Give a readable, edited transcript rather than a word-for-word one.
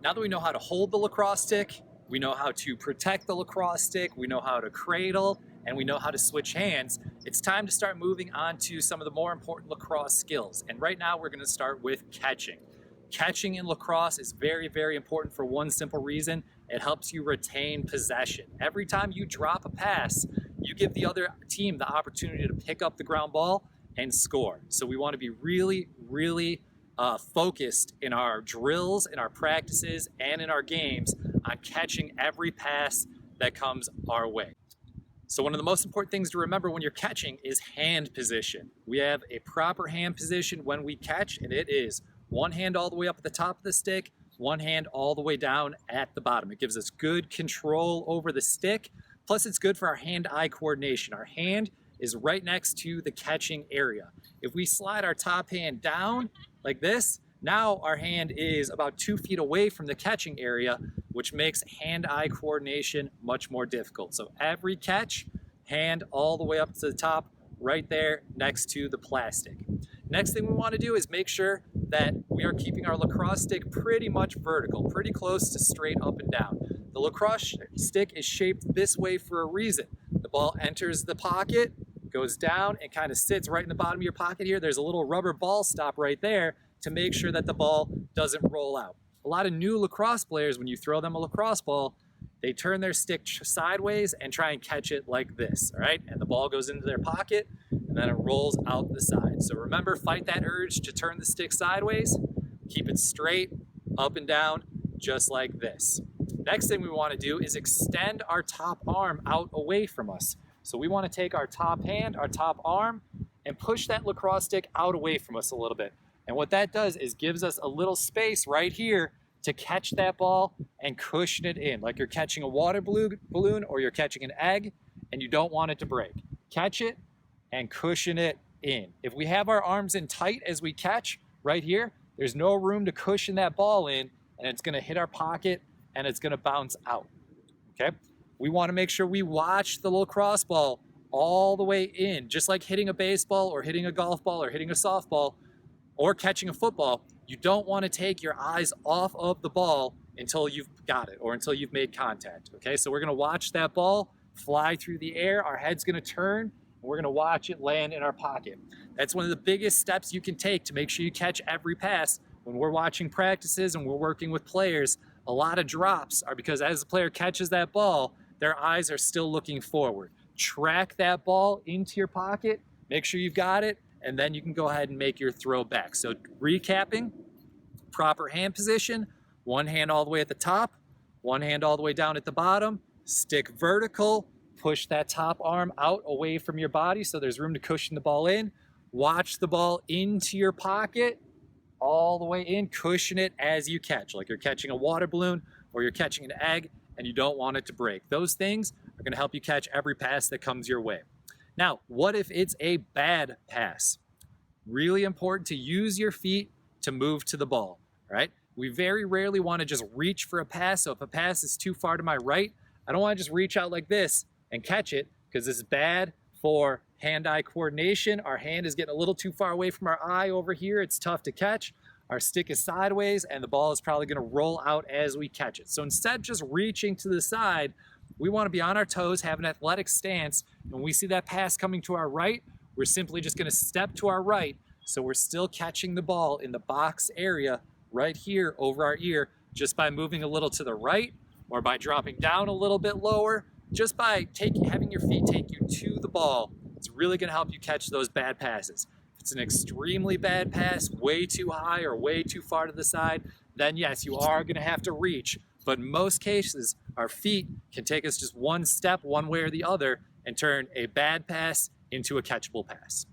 Now that we know how to hold the lacrosse stick, we know how to protect the lacrosse stick, we know how to cradle, and we know how to switch hands, it's time to start moving on to some of the more important lacrosse skills. And right now we're going to start with catching. Catching in lacrosse is very, very important for one simple reason. It helps you retain possession. Every time you drop a pass, you give the other team the opportunity to pick up the ground ball and score. So we want to be really, really focused in our drills, in our practices, and in our games on catching every pass that comes our way. So one of the most important things to remember when you're catching is hand position. We have a proper hand position when we catch, and it is one hand all the way up at the top of the stick, one hand all the way down at the bottom. It gives us good control over the stick, plus it's good for our hand-eye coordination. Our hand is right next to the catching area. If we slide our top hand down like this, now our hand is about 2 feet away from the catching area, which makes hand-eye coordination much more difficult. So every catch, hand all the way up to the top, right there next to the plastic. Next thing we want to do is make sure that we are keeping our lacrosse stick pretty much vertical, pretty close to straight up and down. The lacrosse stick is shaped this way for a reason. The ball enters the pocket, goes down, and kind of sits right in the bottom of your pocket here. There's a little rubber ball stop right there to make sure that the ball doesn't roll out. A lot of new lacrosse players, when you throw them a lacrosse ball, they turn their stick sideways and try and catch it like this, all right? And the ball goes into their pocket and then it rolls out the side. So remember, fight that urge to turn the stick sideways, keep it straight, up and down, just like this. Next thing we want to do is extend our top arm out away from us. So we want to take our top hand, our top arm, and push that lacrosse stick out away from us a little bit. And what that does is gives us a little space right here to catch that ball and cushion it in, like you're catching a water balloon or you're catching an egg and you don't want it to break. Catch it and cushion it in. If we have our arms in tight as we catch right here, there's no room to cushion that ball in, and it's gonna hit our pocket and it's gonna bounce out, okay? We wanna make sure we watch the lacrosse ball all the way in, just like hitting a baseball or hitting a golf ball or hitting a softball or catching a football. You don't want to take your eyes off of the ball until you've got it or until you've made contact, okay? So we're gonna watch that ball fly through the air, our head's gonna turn, and we're gonna watch it land in our pocket. That's one of the biggest steps you can take to make sure you catch every pass. When we're watching practices and we're working with players, a lot of drops are because as the player catches that ball, their eyes are still looking forward. Track that ball into your pocket, make sure you've got it, and then you can go ahead and make your throw back. So recapping, proper hand position, one hand all the way at the top, one hand all the way down at the bottom, stick vertical, push that top arm out away from your body so there's room to cushion the ball in, watch the ball into your pocket, all the way in, cushion it as you catch, like you're catching a water balloon or you're catching an egg and you don't want it to break. Those things are gonna help you catch every pass that comes your way. Now, what if it's a bad pass? Really important to use your feet to move to the ball, right? We very rarely want to just reach for a pass. So if a pass is too far to my right, I don't want to just reach out like this and catch it because this is bad for hand-eye coordination. Our hand is getting a little too far away from our eye over here. It's tough to catch. Our stick is sideways and the ball is probably going to roll out as we catch it. So instead of just reaching to the side, we want to be on our toes, have an athletic stance. When we see that pass coming to our right, we're simply just going to step to our right. So we're still catching the ball in the box area right here over our ear, just by moving a little to the right or by dropping down a little bit lower, just by having your feet take you to the ball. It's really going to help you catch those bad passes. If it's an extremely bad pass, way too high or way too far to the side, then yes, you are going to have to reach. But in most cases, our feet can take us just one step one way or the other and turn a bad pass into a catchable pass.